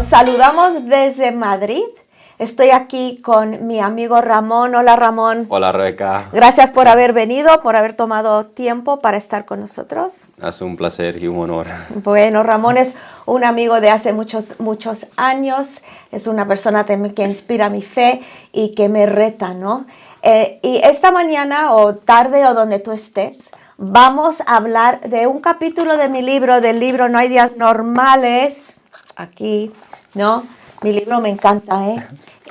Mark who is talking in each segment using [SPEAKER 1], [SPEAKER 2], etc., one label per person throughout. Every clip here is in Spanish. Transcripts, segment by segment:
[SPEAKER 1] saludamos desde Madrid. Estoy aquí con mi amigo Ramón. Hola, Ramón.
[SPEAKER 2] Hola, Rebeca.
[SPEAKER 1] Gracias por haber venido, por haber tomado tiempo para estar con nosotros.
[SPEAKER 2] Es un placer y un honor.
[SPEAKER 1] Bueno, Ramón es un amigo de hace muchos años. Es una persona también que inspira mi fe y que me reta, ¿no? Y esta mañana o tarde o donde tú estés, vamos a hablar de un capítulo de mi libro, del libro No hay días normales. Aquí, ¿no? Mi libro me encanta,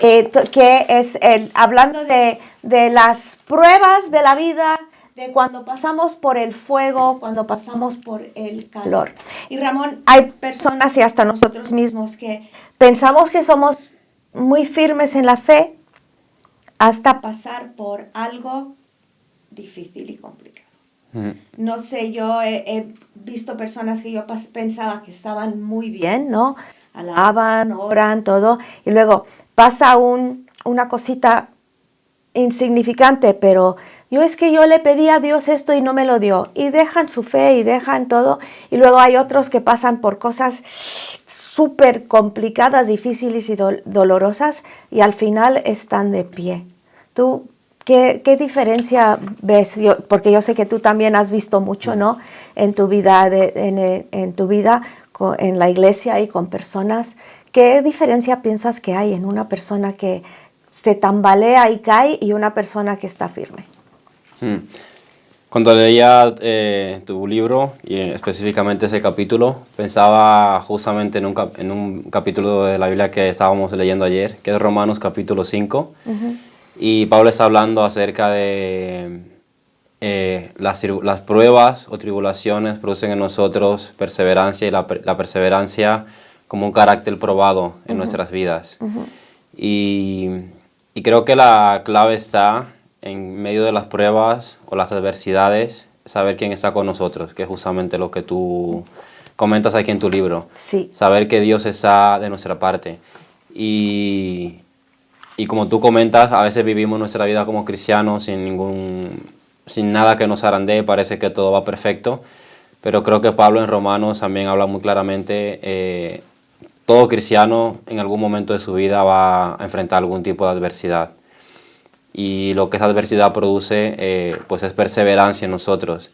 [SPEAKER 1] que es hablando de las pruebas de la vida, de cuando pasamos por el fuego, cuando pasamos por el calor. Y Ramón, hay personas y hasta nosotros mismos que pensamos que somos muy firmes en la fe hasta pasar por algo difícil y complicado. No sé, yo he visto personas que yo pensaba que estaban muy bien, ¿no? Alaban, oran, todo, y luego pasa una cosita insignificante, pero yo le pedí a Dios esto y no me lo dio, y dejan su fe y dejan todo, y luego hay otros que pasan por cosas súper complicadas, difíciles y dolorosas, y al final están de pie. ¿Tú qué diferencia ves? Porque yo sé que tú también has visto mucho, ¿no? En tu vida, en tu vida en la iglesia y con personas. ¿Qué diferencia piensas que hay en una persona que se tambalea y cae y una persona que está firme?
[SPEAKER 2] Cuando leía tu libro, y específicamente ese capítulo, pensaba justamente en un capítulo de la Biblia que estábamos leyendo ayer, que es Romanos capítulo 5. Y Pablo está hablando acerca de las pruebas o tribulaciones producen en nosotros perseverancia, y la perseverancia como un carácter probado en nuestras vidas. Y creo que la clave está en medio de las pruebas o las adversidades, saber quién está con nosotros, que es justamente lo que tú comentas aquí en tu libro.
[SPEAKER 1] Sí.
[SPEAKER 2] Saber que Dios está de nuestra parte. Y como tú comentas, a veces vivimos nuestra vida como cristianos sin nada que nos zarandee, parece que todo va perfecto, pero creo que Pablo en Romanos también habla muy claramente, todo cristiano en algún momento de su vida va a enfrentar algún tipo de adversidad. Y lo que esa adversidad produce, pues es perseverancia en nosotros.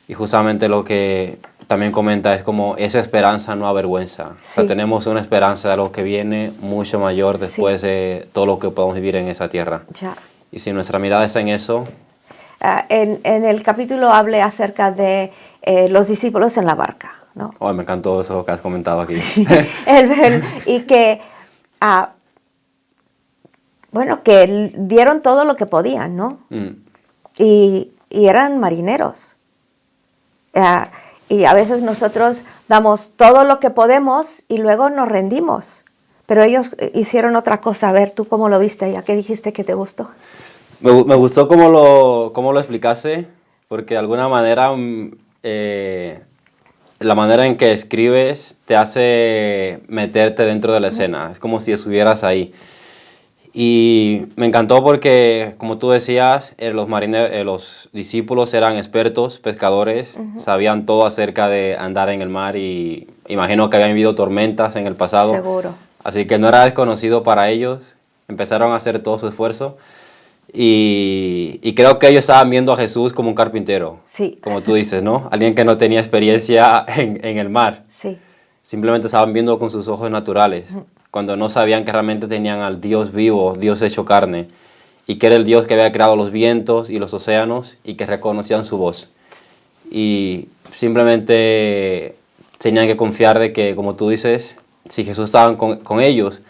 [SPEAKER 2] Y justamente lo que también comenta es como esa esperanza no avergüenza.
[SPEAKER 1] Sí.
[SPEAKER 2] O sea, tenemos una esperanza de algo que viene mucho mayor después de todo lo que podemos vivir en esa tierra.
[SPEAKER 1] Ya.
[SPEAKER 2] Y si nuestra mirada está en eso...
[SPEAKER 1] En el capítulo hablé acerca de los discípulos en la barca, ¿no?
[SPEAKER 2] Oh, me encantó eso que has comentado aquí.
[SPEAKER 1] Sí. Y que... bueno, que dieron todo lo que podían, ¿no? Y eran marineros. Y a veces nosotros damos todo lo que podemos y luego nos rendimos. Pero ellos hicieron otra cosa. A ver, ¿tú cómo lo viste? ¿Ya qué dijiste que te gustó?
[SPEAKER 2] Me gustó cómo lo explicaste, porque de alguna manera la manera en que escribes te hace meterte dentro de la escena. Es como si estuvieras ahí. Y me encantó porque, como tú decías, los discípulos eran expertos, pescadores, sabían todo acerca de andar en el mar y imagino que habían vivido tormentas en el pasado.
[SPEAKER 1] Seguro.
[SPEAKER 2] Así que no era desconocido para ellos, empezaron a hacer todo su esfuerzo y creo que ellos estaban viendo a Jesús como un carpintero,
[SPEAKER 1] Sí.
[SPEAKER 2] como tú dices, ¿no? Alguien que no tenía experiencia en el mar.
[SPEAKER 1] Sí.
[SPEAKER 2] Simplemente estaban viendo con sus ojos naturales, cuando no sabían que realmente tenían al Dios vivo, Dios hecho carne, y que era el Dios que había creado los vientos y los océanos y que reconocían su voz. Y simplemente tenían que confiar de que, como tú dices, si Jesús estaba con ellos,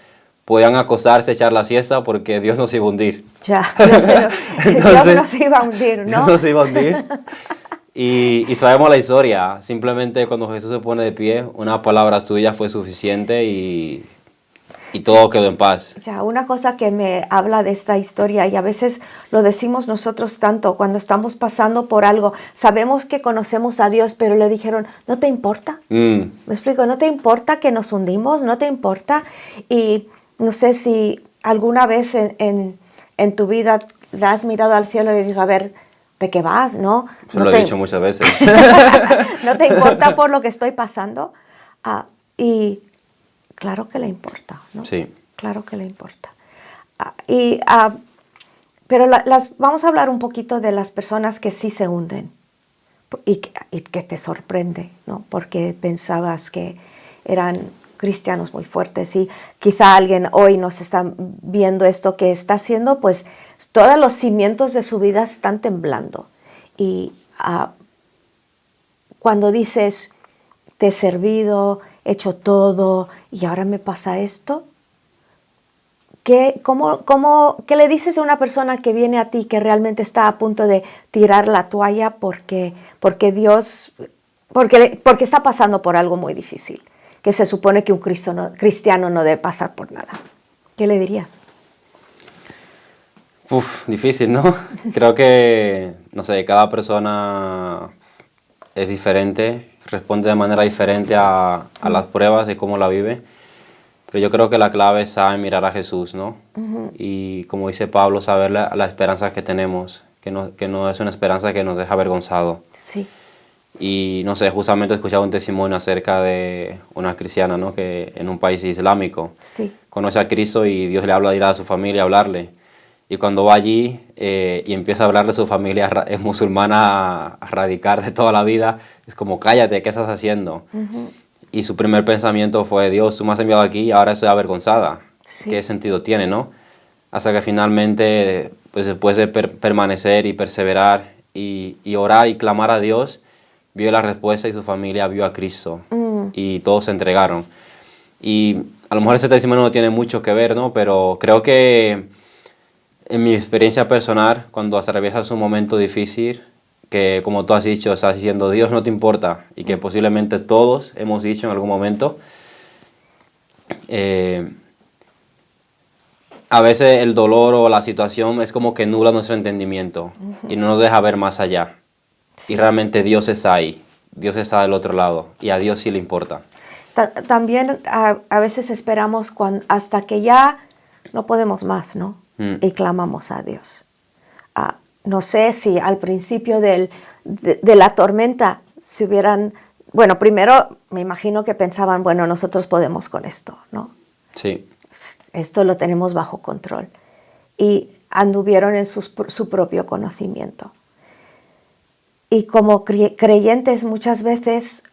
[SPEAKER 2] podían acostarse, echar la siesta, porque Dios nos iba a hundir.
[SPEAKER 1] Ya, Dios nos iba a hundir, ¿no?
[SPEAKER 2] Dios nos iba a hundir. Y sabemos la historia. Simplemente cuando Jesús se pone de pie, una palabra suya fue suficiente y todo quedó en paz.
[SPEAKER 1] Ya, una cosa que me habla de esta historia, y a veces lo decimos nosotros tanto cuando estamos pasando por algo, sabemos que conocemos a Dios, pero le dijeron, ¿no te importa? ¿Me explico? ¿No te importa que nos hundimos? ¿No te importa? Y no sé si alguna vez en tu vida le has mirado al cielo y dices, a ver, ¿de qué vas? ¿No?
[SPEAKER 2] Lo he dicho muchas veces.
[SPEAKER 1] ¿No te importa por lo que estoy pasando? Y claro que le importa, ¿no?
[SPEAKER 2] Sí.
[SPEAKER 1] Claro que le importa. Pero vamos a hablar un poquito de las personas que sí se hunden y que te sorprende, ¿no? Porque pensabas que eran cristianos muy fuertes y quizá alguien hoy nos está viendo esto que está haciendo, pues todos los cimientos de su vida están temblando. Y cuando dices, te he servido, he hecho todo y ahora me pasa esto, ¿qué le dices a una persona que viene a ti que realmente está a punto de tirar la toalla porque está pasando por algo muy difícil, que se supone que un cristiano no debe pasar por nada? ¿Qué le dirías?
[SPEAKER 2] Difícil, ¿no? Creo que, no sé, cada persona es diferente, responde de manera diferente a las pruebas de cómo la vive. Pero yo creo que la clave está en mirar a Jesús, ¿no? Y como dice Pablo, saber la esperanza que tenemos, que no es una esperanza que nos deja avergonzado.
[SPEAKER 1] Sí.
[SPEAKER 2] Y no sé, justamente escuchaba un testimonio acerca de una cristiana, ¿no? Que en un país islámico conoce a Cristo y Dios le habla de ir a su familia a hablarle. Y cuando va allí y empieza a hablarle a su familia es musulmana a radicar de toda la vida, es como, cállate, ¿qué estás haciendo? Y su primer pensamiento fue, Dios, tú me has enviado aquí y ahora estoy avergonzada. Sí. ¿Qué sentido tiene, no? Hasta que finalmente, pues después de permanecer y perseverar y orar y clamar a Dios, vio la respuesta y su familia vio a Cristo. Y todos se entregaron. Y a lo mejor ese testimonio no tiene mucho que ver, ¿no? Pero creo que en mi experiencia personal, cuando atraviesas un momento difícil, que como tú has dicho, estás diciendo Dios no te importa y que posiblemente todos hemos dicho en algún momento, a veces el dolor o la situación es como que nubla nuestro entendimiento y no nos deja ver más allá. Sí. Y realmente Dios está ahí, Dios está del otro lado y a Dios sí le importa.
[SPEAKER 1] También a veces esperamos hasta que ya no podemos más, ¿no? Y clamamos a Dios. No sé si al principio de la tormenta se hubieran... Bueno, primero me imagino que pensaban, bueno, nosotros podemos con esto, ¿no?
[SPEAKER 2] Sí.
[SPEAKER 1] Esto lo tenemos bajo control. Y anduvieron en su propio conocimiento. Y como creyentes muchas veces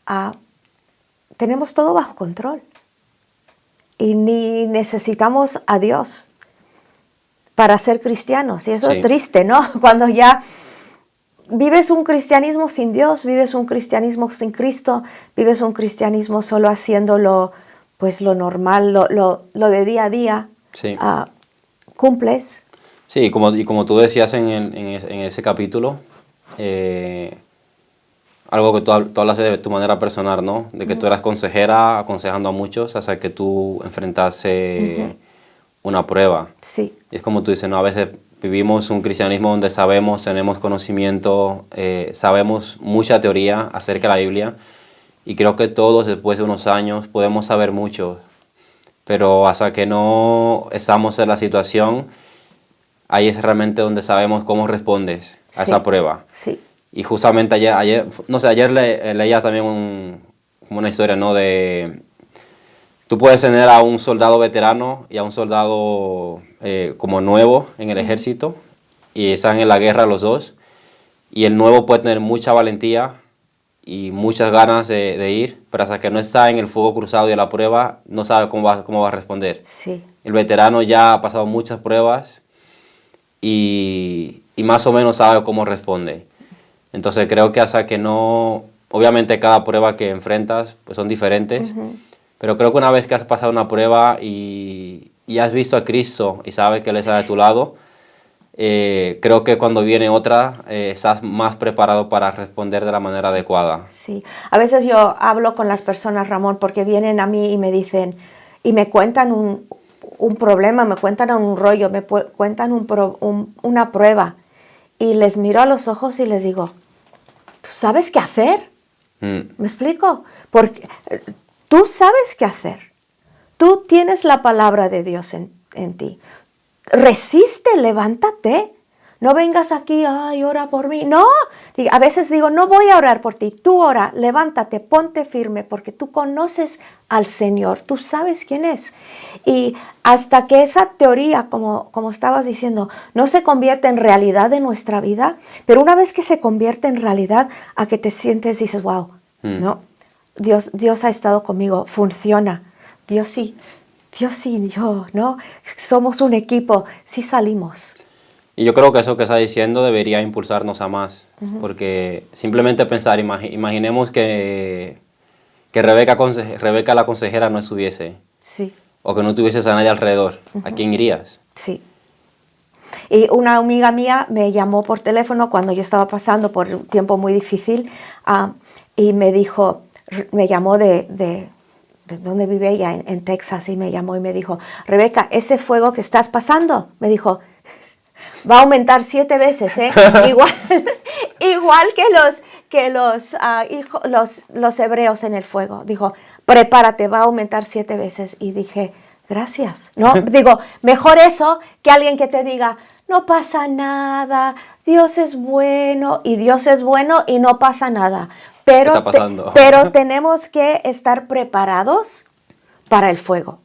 [SPEAKER 1] tenemos todo bajo control. Y ni necesitamos a Dios para ser cristianos. Y eso es triste, ¿no? Cuando ya vives un cristianismo sin Dios, vives un cristianismo sin Cristo, vives un cristianismo solo haciéndolo, pues lo normal, lo de día a día, cumples.
[SPEAKER 2] Sí, y como tú decías en ese capítulo, algo que tú hablas de tu manera personal, ¿no? De que tú eras consejera, aconsejando a muchos hasta que tú enfrentaste una prueba.
[SPEAKER 1] Sí.
[SPEAKER 2] Y es como tú dices, ¿no? A veces vivimos un cristianismo donde sabemos, tenemos conocimiento, sabemos mucha teoría acerca de la Biblia y creo que todos después de unos años podemos saber mucho, pero hasta que no estamos en la situación, ahí es realmente donde sabemos cómo respondes a esa prueba.
[SPEAKER 1] Sí.
[SPEAKER 2] Y justamente ayer leía también como una historia, ¿no? Tú puedes tener a un soldado veterano y a un soldado como nuevo en el ejército y están en la guerra los dos. Y el nuevo puede tener mucha valentía y muchas ganas de ir, pero hasta que no está en el fuego cruzado y en la prueba, no sabe cómo va a responder.
[SPEAKER 1] Sí.
[SPEAKER 2] El veterano ya ha pasado muchas pruebas y más o menos sabe cómo responde. Entonces creo que hasta que no, obviamente cada prueba que enfrentas pues son diferentes, pero creo que una vez que has pasado una prueba y has visto a Cristo y sabes que Él está de tu lado, creo que cuando viene otra estás más preparado para responder de la manera adecuada.
[SPEAKER 1] Sí, a veces yo hablo con las personas, Ramón, porque vienen a mí y me dicen, y me cuentan un problema, me cuentan un rollo, me cuentan una prueba, y les miro a los ojos y les digo, ¿tú sabes qué hacer? ¿Me explico? Porque tú sabes qué hacer. Tú tienes la palabra de Dios en ti. Resiste, levántate. No vengas aquí, ay, ora por mí. No, a veces digo, no voy a orar por ti. Tú ora, levántate, ponte firme, porque tú conoces al Señor, tú sabes quién es. Y hasta que esa teoría, como estabas diciendo, no se convierte en realidad en nuestra vida, pero una vez que se convierte en realidad, a que te sientes, dices, wow, ¿no? Dios ha estado conmigo, funciona. Dios sí, yo, ¿no? Somos un equipo, sí salimos.
[SPEAKER 2] Y yo creo que eso que está diciendo debería impulsarnos a más, porque simplemente pensar, imaginemos que Rebeca la consejera no estuviese,
[SPEAKER 1] Sí.
[SPEAKER 2] o que no tuvieses a nadie alrededor, ¿a quién irías?
[SPEAKER 1] Sí. Y una amiga mía me llamó por teléfono cuando yo estaba pasando por un tiempo muy difícil y me dijo, me llamó de donde vive ella, en Texas, y me llamó y me dijo, Rebeca, ese fuego que estás pasando, me dijo, va a aumentar 7 veces, ¿eh? igual que los hebreos en el fuego. Dijo, prepárate, va a aumentar 7 veces. Y dije, gracias, ¿no? Digo, mejor eso que alguien que te diga, no pasa nada, Dios es bueno, y Dios es bueno y no pasa nada. Pero,
[SPEAKER 2] ¿Qué está pasando?
[SPEAKER 1] pero tenemos que estar preparados para el fuego,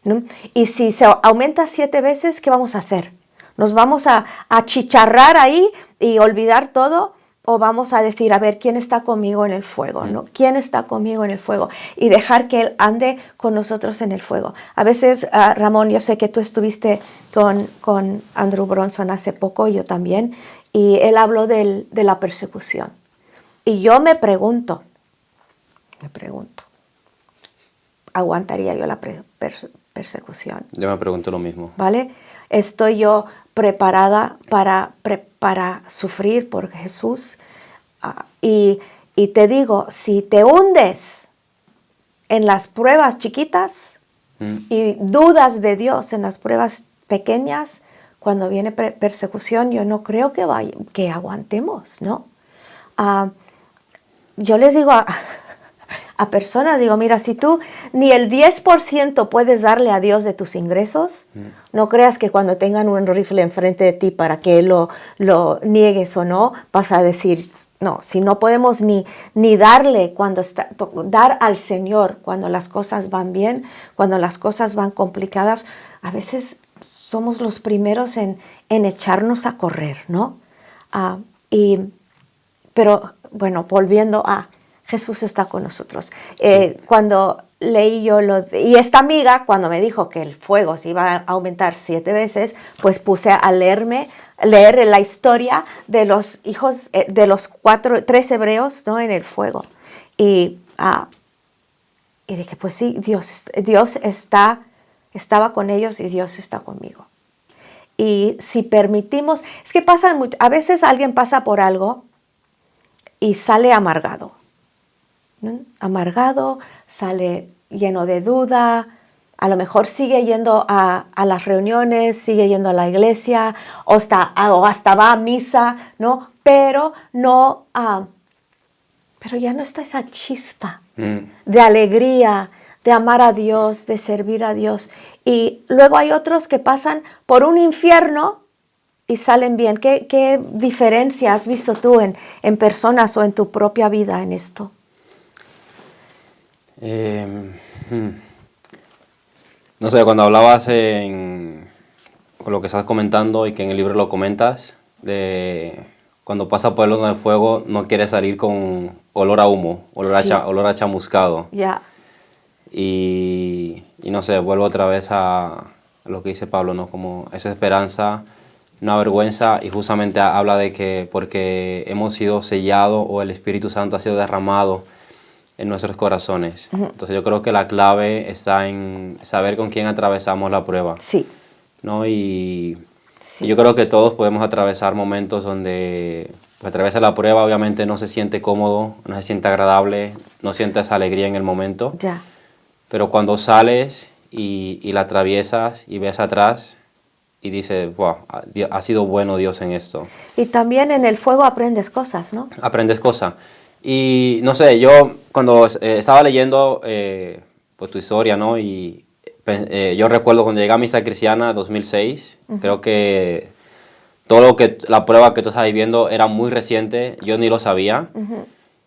[SPEAKER 1] ¿no? Y si se aumenta 7 veces, ¿qué vamos a hacer? ¿Nos vamos a achicharrar ahí y olvidar todo? ¿O vamos a decir, a ver, ¿quién está conmigo en el fuego? ¿No? ¿Quién está conmigo en el fuego? Y dejar que Él ande con nosotros en el fuego. A veces, Ramón, yo sé que tú estuviste con Andrew Bronson hace poco, yo también, y él habló de la persecución. Y yo me pregunto, ¿aguantaría yo la persecución?
[SPEAKER 2] Yo me pregunto lo mismo.
[SPEAKER 1] ¿Vale? ¿Estoy yo preparada para sufrir por Jesús? Y te digo, si te hundes en las pruebas chiquitas y dudas de Dios en las pruebas pequeñas, cuando viene persecución, yo no creo que aguantemos, ¿no? Yo les digo a personas, digo, mira, si tú ni el 10% puedes darle a Dios de tus ingresos, no creas que cuando tengan un rifle enfrente de ti para que lo niegues o no, vas a decir, no, si no podemos ni darle dar al Señor cuando las cosas van bien, cuando las cosas van complicadas, a veces somos los primeros en echarnos a correr, ¿no? Pero bueno, volviendo a Jesús está con nosotros. Cuando leí yo y esta amiga, cuando me dijo que el fuego se iba a aumentar 7 veces, pues puse a leer la historia de los hijos, de los 3 hebreos, ¿no? En el fuego. Y dije, pues sí, Dios estaba con ellos y Dios está conmigo. Y si permitimos, es que a veces alguien pasa por algo y sale amargado. ¿No? Amargado, sale lleno de duda, a lo mejor sigue yendo a las reuniones, sigue yendo a la iglesia, o hasta va a misa, ¿no? Pero ya no está esa chispa de alegría, de amar a Dios, de servir a Dios. Y luego hay otros que pasan por un infierno y salen bien. ¿Qué diferencia has visto tú en personas o en tu propia vida en esto?
[SPEAKER 2] No sé, cuando hablabas con lo que estás comentando y que en el libro lo comentas, de cuando pasa por el horno de fuego no quiere salir con olor a humo, olor a chamuscado.
[SPEAKER 1] Ya.
[SPEAKER 2] Y no sé, vuelvo otra vez a lo que dice Pablo, ¿no? Como esa esperanza, no avergüenza, y justamente habla de que porque hemos sido sellados o el Espíritu Santo ha sido derramado en nuestros corazones. Entonces yo creo que la clave está en saber con quién atravesamos la prueba.
[SPEAKER 1] Sí.
[SPEAKER 2] ¿No? Y yo creo que todos podemos atravesar momentos donde atraviesa la prueba, obviamente no se siente cómodo, no se siente agradable, no sientes alegría en el momento.
[SPEAKER 1] Ya.
[SPEAKER 2] Pero cuando sales y la atraviesas y ves atrás y dices, wow, ha sido bueno Dios en esto.
[SPEAKER 1] Y también en el fuego aprendes cosas, ¿no?
[SPEAKER 2] Aprendes cosas. Y no sé, yo cuando estaba leyendo pues, tu historia, ¿no? Y yo recuerdo cuando llegué a Misa Cristiana en 2006, creo que la prueba que tú estás viviendo era muy reciente, yo ni lo sabía.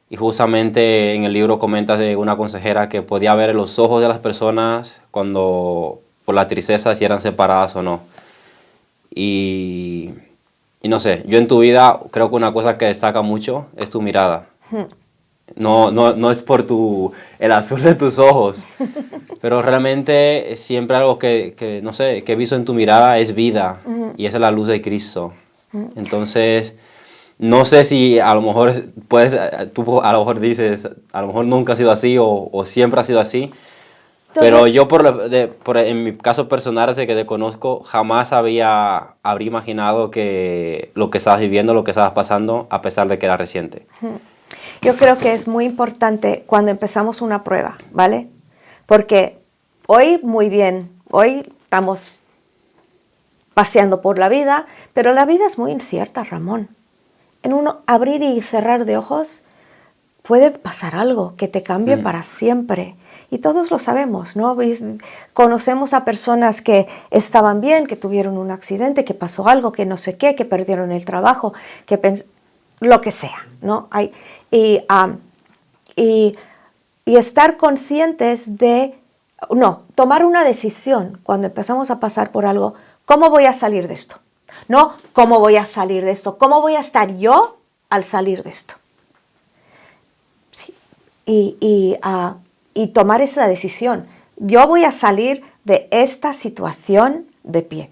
[SPEAKER 2] Y justamente en el libro comentas de una consejera que podía ver en los ojos de las personas cuando, por la tristeza, si eran separadas o no. Y no sé, yo en tu vida creo que una cosa que destaca mucho es tu mirada. No es por el azul de tus ojos, pero realmente siempre algo que no sé, que he visto en tu mirada es vida y esa es la luz de Cristo. Entonces, no sé si a lo mejor tú a lo mejor dices, a lo mejor nunca ha sido así o siempre ha sido así, pero yo en mi caso personal, desde que te conozco, jamás habría imaginado que lo que estabas viviendo, lo que estabas pasando, a pesar de que era reciente.
[SPEAKER 1] Yo creo que es muy importante cuando empezamos una prueba, ¿vale? Porque hoy muy bien, hoy estamos paseando por la vida, pero la vida es muy incierta, Ramón. En un abrir y cerrar de ojos puede pasar algo que te cambie para siempre. Y todos lo sabemos, ¿no? Conocemos a personas que estaban bien, que tuvieron un accidente, que pasó algo, que no sé qué, que perdieron el trabajo, lo que sea, ¿no? Y estar conscientes tomar una decisión cuando empezamos a pasar por algo. ¿Cómo voy a salir de esto? No, ¿cómo voy a salir de esto? ¿Cómo voy a estar yo al salir de esto? Sí. Y tomar esa decisión. Yo voy a salir de esta situación de pie.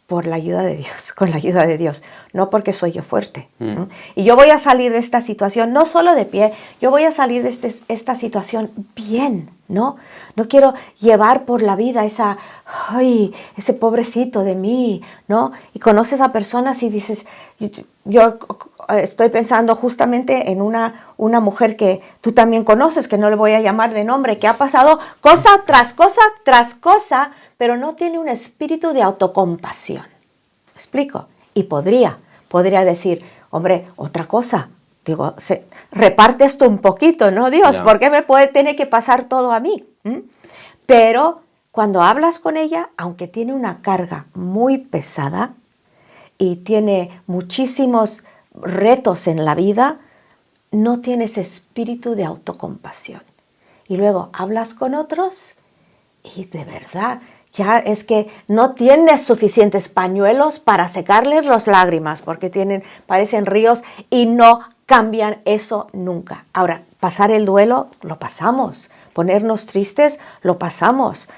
[SPEAKER 1] Por la ayuda de Dios, con la ayuda de Dios, no porque soy yo fuerte, ¿no? Y yo voy a salir de esta situación, no solo de pie, yo voy a salir de esta situación bien, ¿no? No quiero llevar por la vida ese pobrecito de mí, ¿no? Y conoces a personas y dices, yo estoy pensando justamente en una mujer que tú también conoces, que no le voy a llamar de nombre, que ha pasado cosa tras cosa tras cosa, pero no tiene un espíritu de autocompasión. ¿Me explico? Y podría decir, hombre, otra cosa. Digo, reparte esto un poquito, ¿no, Dios? ¿Por qué me tiene que pasar todo a mí? Pero cuando hablas con ella, aunque tiene una carga muy pesada y tiene muchísimos retos en la vida, no tiene ese espíritu de autocompasión. Y luego hablas con otros y de verdad, ya es que no tienes suficientes pañuelos para secarles las lágrimas, porque parecen ríos y no cambian eso nunca. Ahora, pasar el duelo, lo pasamos. Ponernos tristes, lo pasamos.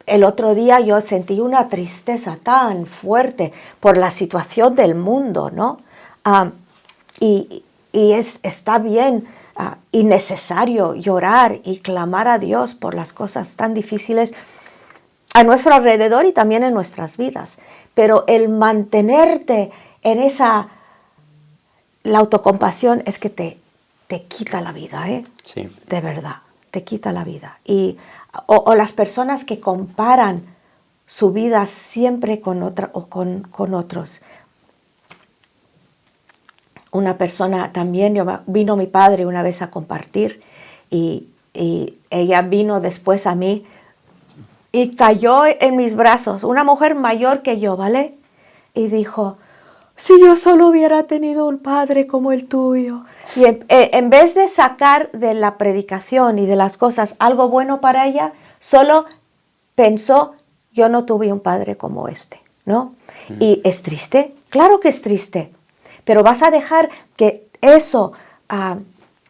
[SPEAKER 1] El otro día yo sentí una tristeza tan fuerte por la situación del mundo, ¿no? Está bien y necesario llorar y clamar a Dios por las cosas tan difíciles a nuestro alrededor y también en nuestras vidas. Pero el mantenerte en la autocompasión es que te quita la vida, ¿eh?
[SPEAKER 2] Sí.
[SPEAKER 1] De verdad, te quita la vida. O las personas que comparan su vida siempre con otros. Una persona también, vino mi padre una vez a compartir y ella vino después a mí y cayó en mis brazos, una mujer mayor que yo, ¿vale? Y dijo, si yo solo hubiera tenido un padre como el tuyo. Y en vez de sacar de la predicación y de las cosas algo bueno para ella, solo pensó, yo no tuve un padre como este, ¿no? Y es triste, claro que es triste. Pero vas a dejar que eso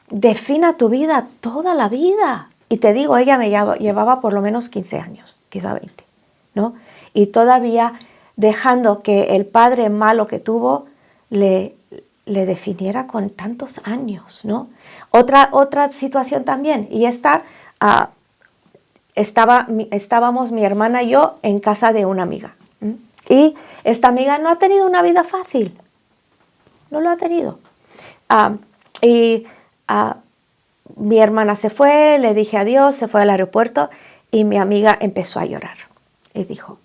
[SPEAKER 1] defina tu vida toda la vida. Y te digo, ella me llevaba por lo menos 15 años, quizá 20, ¿no? Y todavía dejando que el padre malo que tuvo le definiera con tantos años, ¿no? Otra situación también, y estábamos mi hermana y yo en casa de una amiga. Y esta amiga no ha tenido una vida fácil. No lo ha tenido. Mi hermana se fue, le dije adiós, se fue al aeropuerto y mi amiga empezó a llorar. Y dijo,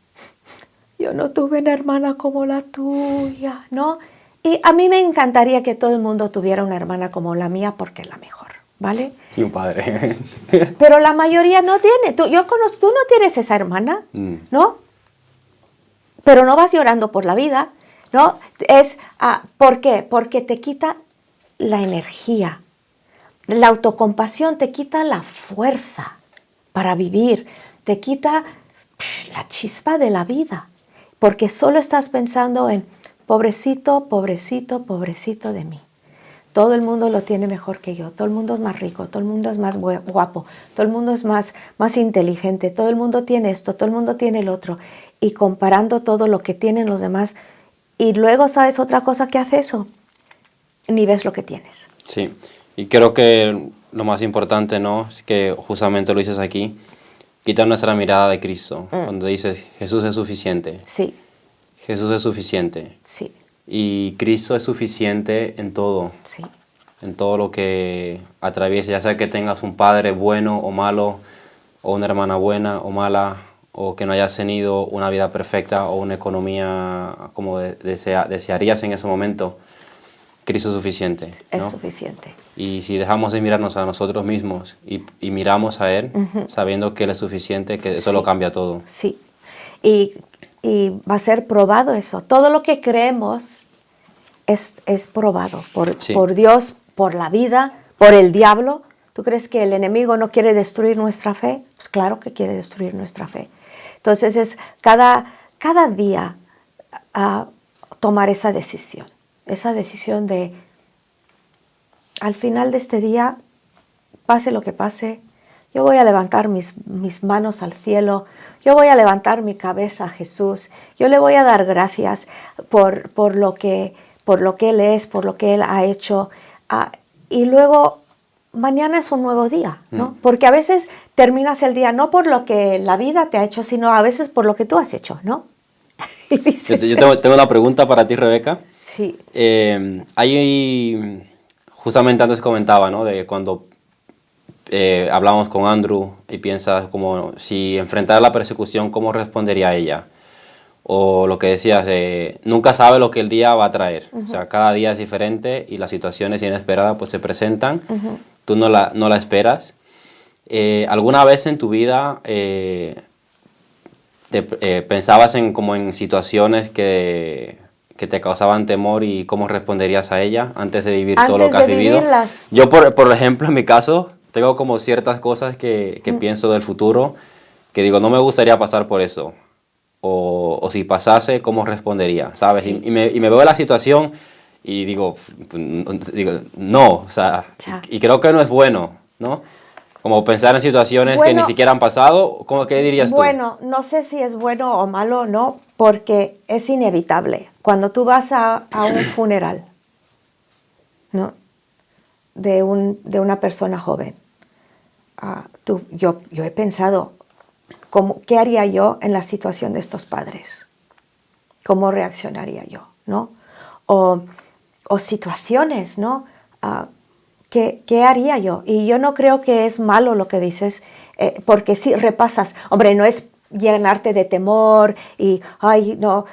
[SPEAKER 1] yo no tuve una hermana como la tuya, ¿no? Y a mí me encantaría que todo el mundo tuviera una hermana como la mía porque es la mejor, ¿vale?
[SPEAKER 2] Y un padre.
[SPEAKER 1] Pero la mayoría no tiene. Tú no tienes esa hermana, ¿no? pero no vas llorando por la vida, ¿no? ¿Por qué? Porque te quita la energía. La autocompasión te quita la fuerza para vivir, te quita la chispa de la vida, porque solo estás pensando en pobrecito, pobrecito, pobrecito de mí. Todo el mundo lo tiene mejor que yo, todo el mundo es más rico, todo el mundo es más guapo, todo el mundo es más inteligente, todo el mundo tiene esto, todo el mundo tiene el otro. Y comparando todo lo que tienen los demás, y luego, ¿sabes otra cosa que hace eso? Ni ves lo que tienes.
[SPEAKER 2] Sí, y creo que lo más importante, ¿no? Es que justamente lo dices aquí, quitar nuestra mirada de Cristo, cuando dices, Jesús es suficiente.
[SPEAKER 1] Sí.
[SPEAKER 2] Jesús es suficiente.
[SPEAKER 1] Sí.
[SPEAKER 2] Y Cristo es suficiente en todo.
[SPEAKER 1] Sí.
[SPEAKER 2] En todo lo que atraviesa, ya sea que tengas un padre bueno o malo, o una hermana buena o mala, o que no hayas tenido una vida perfecta o una economía como desearías en ese momento. Cristo es suficiente, ¿no?
[SPEAKER 1] Es suficiente.
[SPEAKER 2] Y si dejamos de mirarnos a nosotros mismos y miramos a Él, sabiendo que Él es suficiente, que eso lo cambia todo.
[SPEAKER 1] Sí. Y va a ser probado eso. Todo lo que creemos es probado por Dios, por la vida, por el diablo. ¿Tú crees que el enemigo no quiere destruir nuestra fe? Pues claro que quiere destruir nuestra fe. Entonces es cada día tomar esa decisión de, al final de este día, pase lo que pase, yo voy a levantar mis manos al cielo, yo voy a levantar mi cabeza a Jesús, yo le voy a dar gracias por lo que Él es, por lo que Él ha hecho. Y luego, mañana es un nuevo día, ¿no? Porque a veces terminas el día no por lo que la vida te ha hecho, sino a veces por lo que tú has hecho, ¿no? Y dices,
[SPEAKER 2] Yo tengo una pregunta para ti, Rebeca.
[SPEAKER 1] Sí.
[SPEAKER 2] Justamente antes comentaba, ¿no? De cuando hablamos con Andrew y piensas como si enfrentara la persecución, ¿cómo respondería ella? O lo que decías de nunca sabe lo que el día va a traer. O sea, cada día es diferente y las situaciones inesperadas pues se presentan. Tú no la esperas. ¿Alguna vez en tu vida pensabas como en situaciones que te causaban temor y cómo responderías a ella antes de vivir todo lo que has vivido? Yo, por ejemplo, en mi caso, tengo como ciertas cosas que pienso del futuro, que digo, no me gustaría pasar por eso. O si pasase, ¿cómo respondería? ¿Sabes?
[SPEAKER 1] Sí.
[SPEAKER 2] Y me veo en la situación y digo, no, o sea, y creo que no es bueno, ¿no? Como pensar en situaciones que ni siquiera han pasado, ¿qué dirías tú?
[SPEAKER 1] Bueno, no sé si es bueno o malo, ¿no? Porque es inevitable. Cuando tú vas a un funeral, ¿no? De una persona joven, yo he pensado, ¿qué haría yo en la situación de estos padres? ¿Cómo reaccionaría yo, no? O situaciones, ¿no? ¿Qué haría yo? Y yo no creo que es malo lo que dices, porque si repasas, hombre, no es llenarte de temor y, ay, no,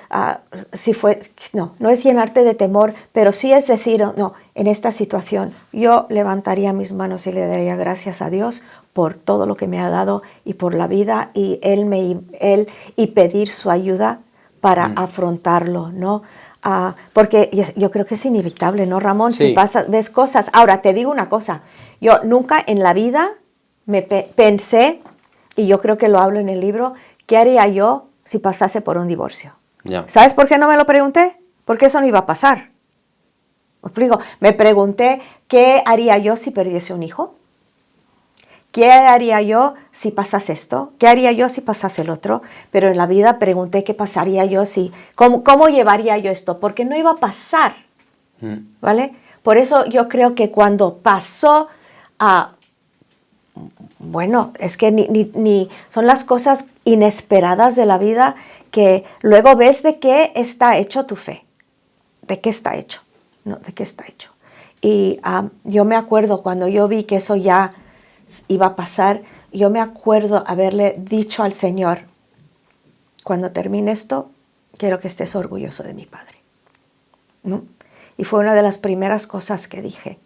[SPEAKER 1] no es llenarte de temor, pero sí es decir, no, en esta situación yo levantaría mis manos y le daría gracias a Dios por todo lo que me ha dado y por la vida y él y pedir su ayuda para afrontarlo, ¿no? Porque yo creo que es inevitable, ¿no, Ramón?
[SPEAKER 2] Sí.
[SPEAKER 1] Si ves cosas. Ahora, te digo una cosa. Yo nunca en la vida me pensé, y yo creo que lo hablo en el libro, ¿qué haría yo si pasase por un divorcio?
[SPEAKER 2] Yeah.
[SPEAKER 1] ¿Sabes por qué no me lo pregunté? Porque eso no iba a pasar. ¿Me explico? Me pregunté, ¿qué haría yo si perdiese un hijo? ¿Qué haría yo si pasase esto? ¿Qué haría yo si pasase el otro? Pero en la vida pregunté qué pasaría yo ¿cómo llevaría yo esto? Porque no iba a pasar, ¿vale? Por eso yo creo que cuando pasó bueno, es que ni son las cosas inesperadas de la vida que luego ves de qué está hecho tu fe. ¿De qué está hecho? ¿No? ¿De qué está hecho? Y yo me acuerdo cuando yo vi que eso ya iba a pasar, yo me acuerdo haberle dicho al Señor, cuando termine esto, quiero que estés orgulloso de mi Padre, ¿no? Y fue una de las primeras cosas que dije.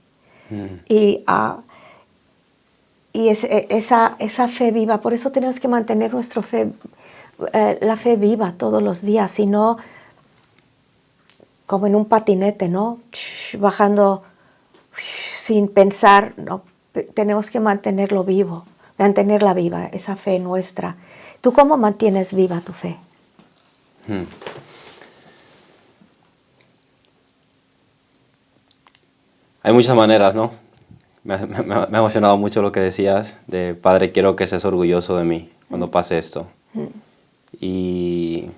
[SPEAKER 1] Y esa fe viva, por eso tenemos que mantener nuestra fe la fe viva todos los días y no como en un patinete, ¿no? Bajando sin pensar, no, tenemos que mantenerlo vivo, mantenerla viva, esa fe nuestra. ¿Tú cómo mantienes viva tu fe?
[SPEAKER 2] Hay muchas maneras, ¿no? Me ha emocionado mucho lo que decías de, Padre, quiero que seas orgulloso de mí cuando pase esto. Y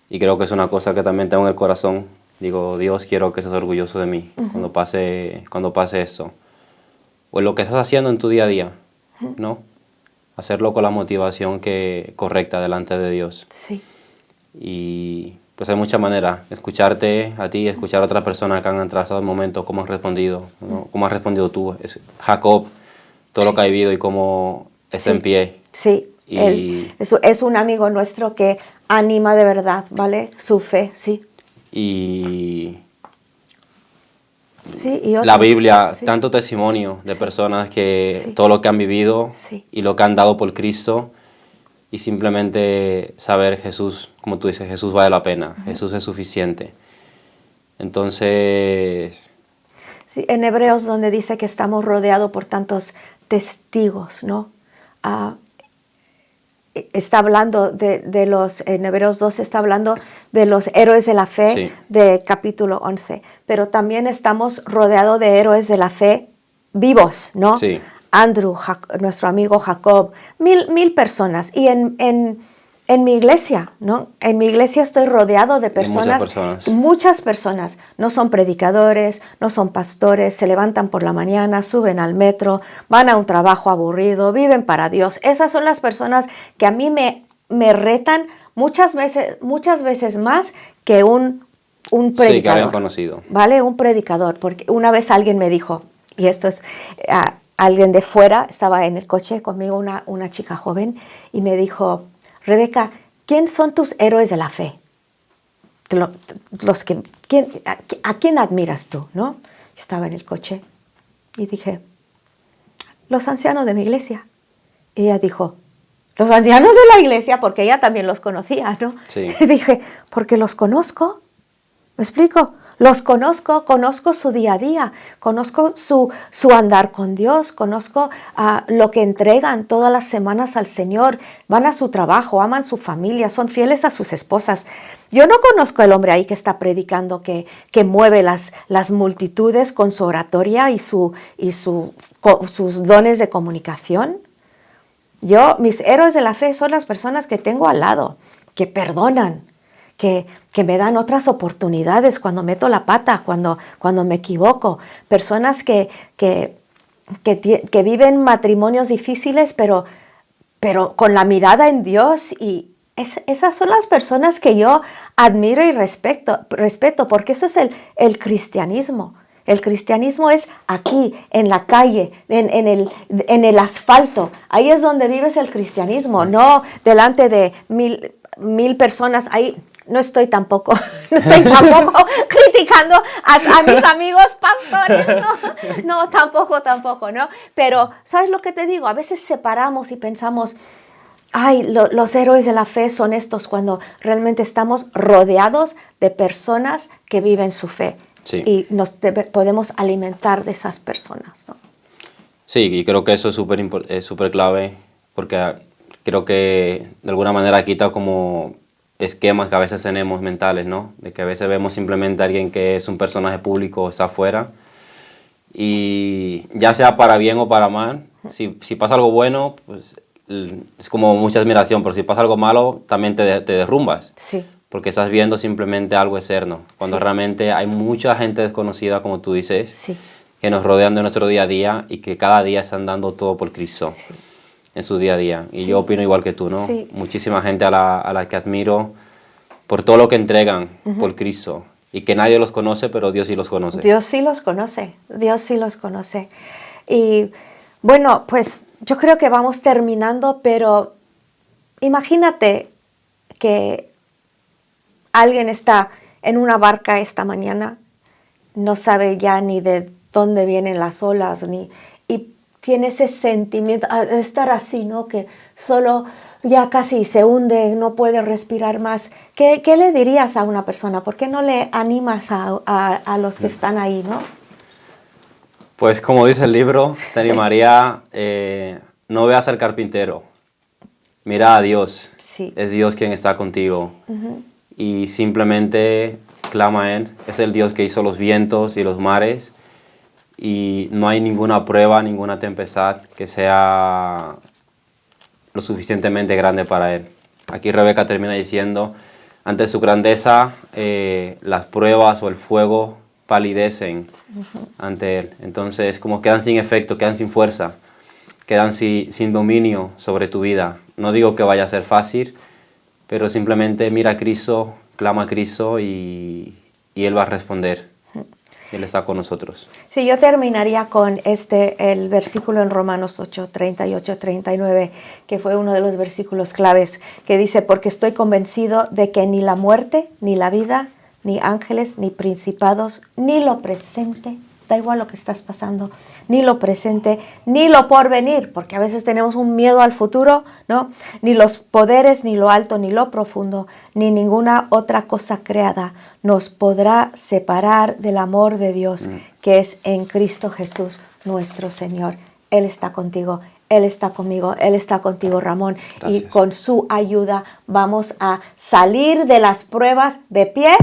[SPEAKER 2] creo que es una cosa que también tengo en el corazón. Digo, Dios, quiero que seas orgulloso de mí cuando pase esto. O en lo que estás haciendo en tu día a día, ¿no? Hacerlo con la motivación correcta delante de Dios.
[SPEAKER 1] Sí.
[SPEAKER 2] Y pues hay muchas maneras. Escucharte a ti, escuchar a otras personas que han atravesado el momento, cómo han respondido, ¿no? Cómo has respondido tú. Jacob, todo lo que ha vivido y cómo está en pie.
[SPEAKER 1] Sí, él es un amigo nuestro que anima de verdad, ¿vale? Su fe, sí.
[SPEAKER 2] Y
[SPEAKER 1] otros,
[SPEAKER 2] la Biblia, tanto testimonio de personas que todo lo que han vivido y lo que han dado por Cristo, y simplemente saber Jesús, como tú dices, Jesús vale la pena, Jesús es suficiente. Entonces...
[SPEAKER 1] Sí, en Hebreos donde dice que estamos rodeados por tantos testigos, ¿no? Está hablando en Hebreos 12 está hablando de los héroes de la fe de capítulo 11, pero también estamos rodeados de héroes de la fe vivos, ¿no?
[SPEAKER 2] Sí.
[SPEAKER 1] Andrew, nuestro amigo Jacob, mil personas. Y en mi iglesia, ¿no? En mi iglesia estoy rodeado de personas, muchas personas. No son predicadores, no son pastores, se levantan por la mañana, suben al metro, van a un trabajo aburrido, viven para Dios. Esas son las personas que a mí me retan muchas veces más que un predicador.
[SPEAKER 2] Sí, que habían conocido.
[SPEAKER 1] ¿Vale? Un predicador. Porque una vez alguien me dijo, y esto es... alguien de fuera, estaba en el coche conmigo una chica joven y me dijo, Rebeca, ¿quién son tus héroes de la fe? ¿A quién admiras tú? ¿No? Yo estaba en el coche y dije, los ancianos de mi iglesia. Y ella dijo, los ancianos de la iglesia, porque ella también los conocía, ¿no?
[SPEAKER 2] Sí.
[SPEAKER 1] Y dije, porque los conozco. ¿Me explico? Los conozco su día a día, conozco su andar con Dios, conozco lo que entregan todas las semanas al Señor, van a su trabajo, aman su familia, son fieles a sus esposas. Yo no conozco al hombre ahí que está predicando, que mueve las multitudes con su oratoria y sus dones de comunicación. Mis héroes de la fe son las personas que tengo al lado, que perdonan, que me dan otras oportunidades cuando meto la pata, cuando me equivoco. Personas que viven matrimonios difíciles, pero con la mirada en Dios. Y esas son las personas que yo admiro y respeto, porque eso es el cristianismo. El cristianismo es aquí, en la calle, en el asfalto. Ahí es donde vives el cristianismo, no delante de mil personas. Ahí no estoy tampoco criticando a mis amigos pastores, no, tampoco, ¿no? Pero, ¿sabes lo que te digo? A veces separamos y pensamos, ay, los héroes de la fe son estos, cuando realmente estamos rodeados de personas que viven su fe.
[SPEAKER 2] Sí.
[SPEAKER 1] Y podemos alimentar de esas personas, ¿no?
[SPEAKER 2] Sí, y creo que eso es súper clave, porque creo que de alguna manera quita como esquemas que a veces tenemos mentales, ¿no? De que a veces vemos simplemente a alguien que es un personaje público o está afuera, y ya sea para bien o para mal, si pasa algo bueno, pues es como mucha admiración, pero si pasa algo malo, también te derrumbas.
[SPEAKER 1] Sí.
[SPEAKER 2] Porque estás viendo simplemente algo externo, cuando realmente hay mucha gente desconocida, como tú dices, que nos rodean de nuestro día a día y que cada día están dando todo por Cristo en su día a día. Y yo opino igual que tú, ¿no?
[SPEAKER 1] Sí.
[SPEAKER 2] Muchísima gente a la que admiro por todo lo que entregan por Cristo, y que nadie los conoce, pero Dios sí los conoce.
[SPEAKER 1] Dios sí los conoce. Y bueno, pues yo creo que vamos terminando, pero imagínate que alguien está en una barca esta mañana, no sabe ya ni de dónde vienen las olas, y tiene ese sentimiento de estar así, ¿no? Que solo ya casi se hunde, no puede respirar más, ¿qué le dirías a una persona? ¿Por qué no le animas a los que están ahí, no?
[SPEAKER 2] Pues como dice el libro, te animaría, no veas al carpintero, mira a Dios.
[SPEAKER 1] Sí.
[SPEAKER 2] Es Dios quien está contigo. Y simplemente clama a Él. Es el Dios que hizo los vientos y los mares. Y no hay ninguna prueba, ninguna tempestad que sea lo suficientemente grande para Él. Aquí Rebeca termina diciendo, ante su grandeza, las pruebas o el fuego palidecen ante Él. Entonces, como quedan sin efecto, quedan sin fuerza, quedan sin dominio sobre tu vida. No digo que vaya a ser fácil, pero simplemente mira a Cristo, clama a Cristo y Él va a responder. Él está con nosotros.
[SPEAKER 1] Sí, yo terminaría con el versículo en Romanos 8, 38, 39, que fue uno de los versículos claves, que dice, porque estoy convencido de que ni la muerte, ni la vida, ni ángeles, ni principados, ni lo presente, da igual lo que estás pasando, ni lo presente, ni lo porvenir, porque a veces tenemos un miedo al futuro, ¿no? Ni los poderes, ni lo alto, ni lo profundo, ni ninguna otra cosa creada nos podrá separar del amor de Dios, que es en Cristo Jesús, nuestro Señor. Él está contigo, Él está conmigo, Él está contigo, Ramón.
[SPEAKER 2] Gracias.
[SPEAKER 1] Y con su ayuda vamos a salir de las pruebas de pie